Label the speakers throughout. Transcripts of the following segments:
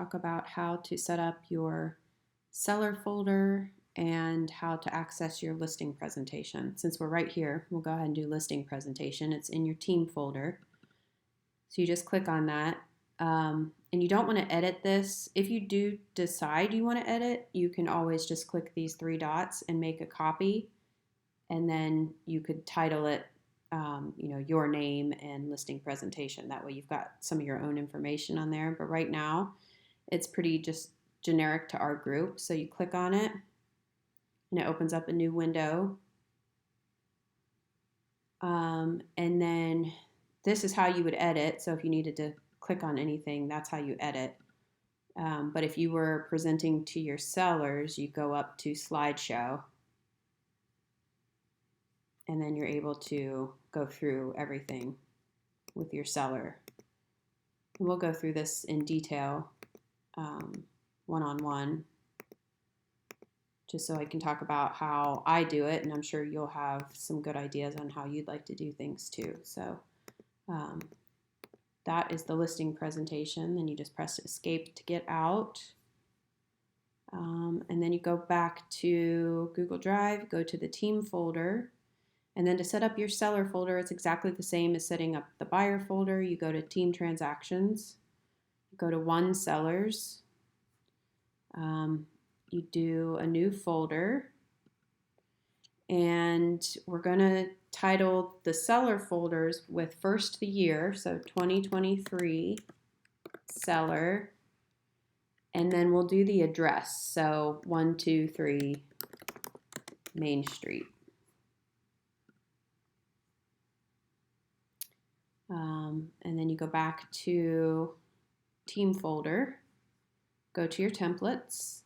Speaker 1: talk about how to set up your seller folder and how to access your listing presentation. Since we're right here, we'll go ahead and do listing presentation. It's in your team folder. So you just click on that. And you don't want to edit this. If you do decide you want to edit, you can always just click these three dots and make a copy. And then you could title it, your name and listing presentation. That way you've got some of your own information on there. But right now, it's pretty just generic to our group. So you click on it and it opens up a new window. And then this is how you would edit. So if you needed to click on anything, that's how you edit. But if you were presenting to your sellers, you go up to slideshow and then you're able to go through everything with your seller. And we'll go through this in detail one-on-one, just so I can talk about how I do it, and I'm sure you'll have some good ideas on how you'd like to do things too. So that is the listing presentation. Then you just press escape to get out. And then you go back to Google Drive, go to the team folder, and then to set up your seller folder, it's exactly the same as setting up the buyer folder. You go to team transactions, you go to one sellers, you do a new folder, and we're going to title the seller folders with first the year, so 2023 seller, and then we'll do the address, so 123 Main Street. And then you go back to team folder, go to your templates,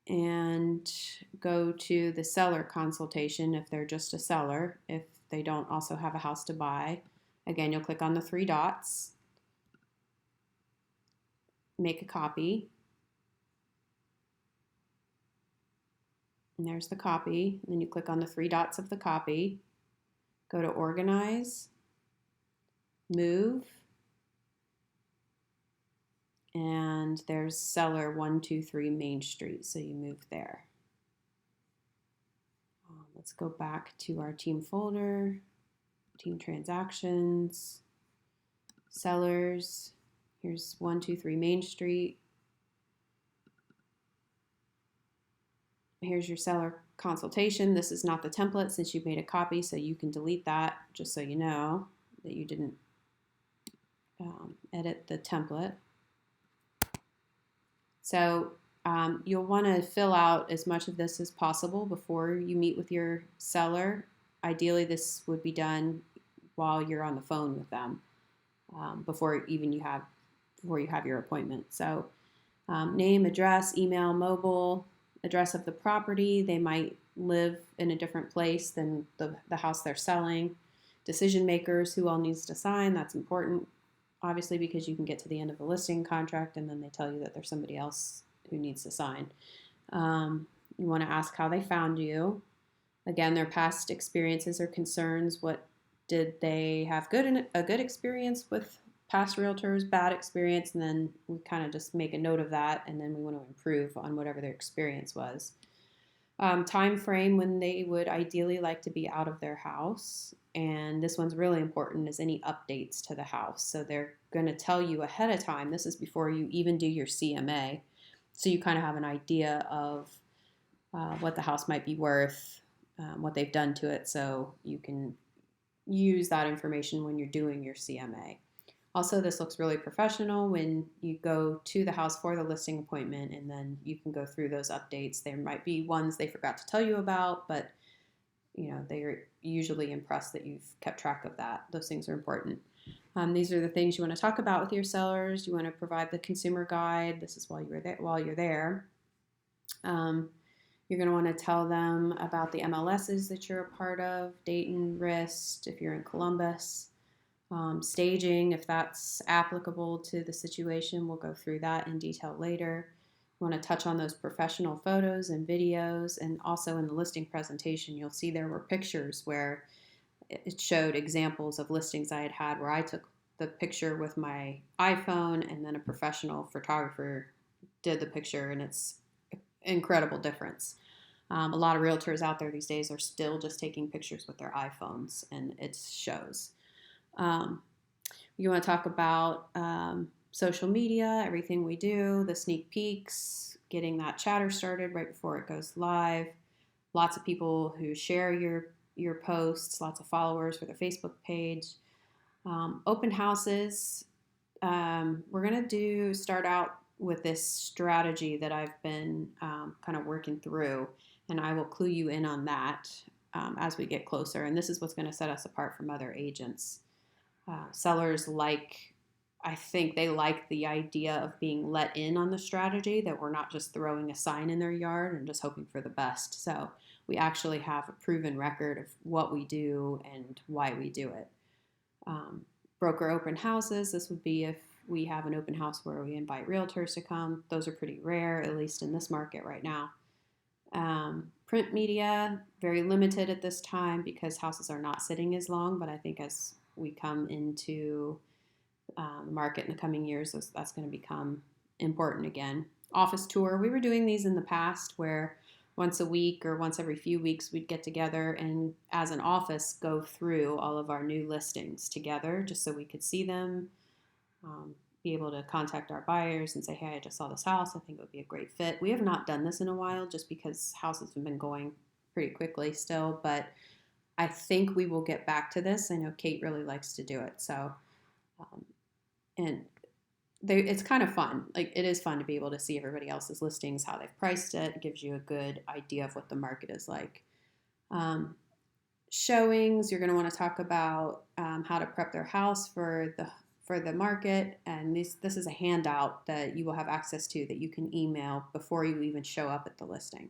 Speaker 1: and go to the seller consultation if they're just a seller. If they don't also have a house to buy, again, you'll click on the three dots, make a copy, and there's the copy. And then you click on the three dots of the copy, go to organize, move, and there's seller 123 Main Street, so you move there. Let's go back to our team folder, team transactions, sellers. Here's 123 Main Street. Here's your seller consultation. This is not the template since you've made a copy, so you can delete that just so you know that you didn't edit the template. So you'll want to fill out as much of this as possible before you meet with your seller. Ideally, this would be done while you're on the phone with them, before you have your appointment. So name, address, email, mobile, address of the property. They might live in a different place than the house they're selling. Decision makers, who all needs to sign. That's important, obviously, because you can get to the end of the listing contract and then they tell you that there's somebody else who needs to sign. You want to ask how they found you. Again, their past experiences or concerns. What did they have a good experience with past realtors, bad experience, and then we kind of just make a note of that, and then we want to improve on whatever their experience was. Time frame when they would ideally like to be out of their house. And this one's really important, is any updates to the house. So they're going to tell you ahead of time. This is before you even do your CMA. So you kind of have an idea of what the house might be worth, what they've done to it. So you can use that information when you're doing your CMA. Also, this looks really professional when you go to the house for the listing appointment, and then you can go through those updates. There might be ones they forgot to tell you about, but they're usually impressed that you've kept track of that. Those things are important. These are the things you want to talk about with your sellers. You want to provide the consumer guide. This is while you're there. You're going to want to tell them about the MLSs that you're a part of, Dayton, Rist, if you're in Columbus. Staging, if that's applicable to the situation. We'll go through that in detail later. You want to touch on those professional photos and videos, and also in the listing presentation, you'll see there were pictures where it showed examples of listings I had where I took the picture with my iPhone, and then a professional photographer did the picture, and it's incredible difference. A lot of realtors out there these days are still just taking pictures with their iPhones, and it shows. Um, you want to talk about social media, everything we do, the sneak peeks, getting that chatter started right before it goes live. Lots of people who share your posts, lots of followers for the Facebook page. Open houses. We're gonna start out with this strategy that I've been kind of working through, and I will clue you in on that as we get closer. And this is what's going to set us apart from other agents. Sellers I think they like the idea of being let in on the strategy, that we're not just throwing a sign in their yard and just hoping for the best. So we actually have a proven record of what we do and why we do it. Broker open houses. This would be if we have an open house where we invite realtors to come. Those are pretty rare, at least in this market right now. Print media, very limited at this time because houses are not sitting as long, but I think as we come into the market in the coming years, that's going to become important again. Office tour. We were doing these in the past where once a week or once every few weeks we'd get together and as an office go through all of our new listings together just so we could see them, be able to contact our buyers and say, hey, I just saw this house. I think it would be a great fit. We have not done this in a while just because houses have been going pretty quickly still, but I think we will get back to this. I know Kate really likes to do it. So, and it's kind of fun. Like, it is fun to be able to see everybody else's listings, how they've priced it. It gives you a good idea of what the market is like. Showings, you're going to want to talk about how to prep their house for the market, and this is a handout that you will have access to that you can email before you even show up at the listing.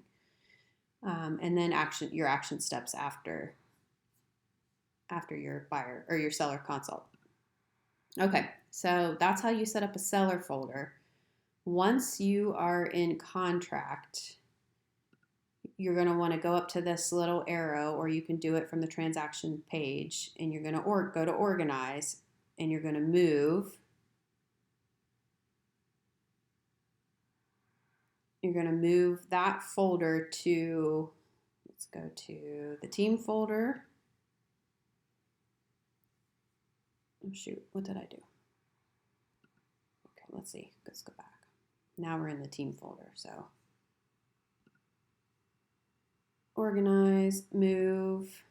Speaker 1: And then your action steps after your buyer or your seller consult. Okay, so that's how you set up a seller folder. Once you are in contract, you're going to want to go up to this little arrow, or you can do it from the transaction page, and you're going to go to organize, and you're going to move. You're going to move that folder to, let's go to the team folder. Oh shoot, what did I do? Okay, let's see. Let's go back. Now we're in the team folder. So organize, move.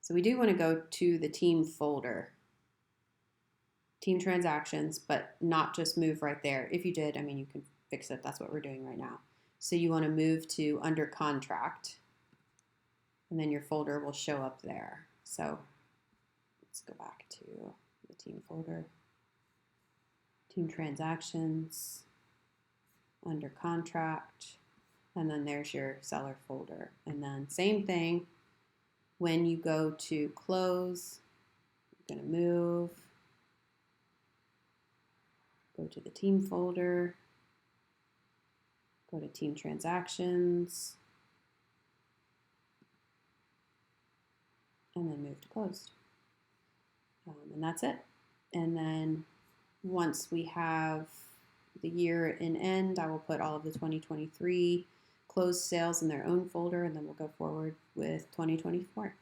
Speaker 1: So we do want to go to the team folder, team transactions, but not just move right there. If you did, I mean, you can fix it. That's what we're doing right now. So you want to move to under contract, and then your folder will show up there. So let's go back to the team folder, team transactions, under contract, and then there's your seller folder. And then same thing, when you go to close, you're going to move, go to the team folder, go to team transactions, and then move to closed. And that's it. And then once we have the year in end, I will put all of the 2023 closed sales in their own folder, and then we'll go forward with 2024.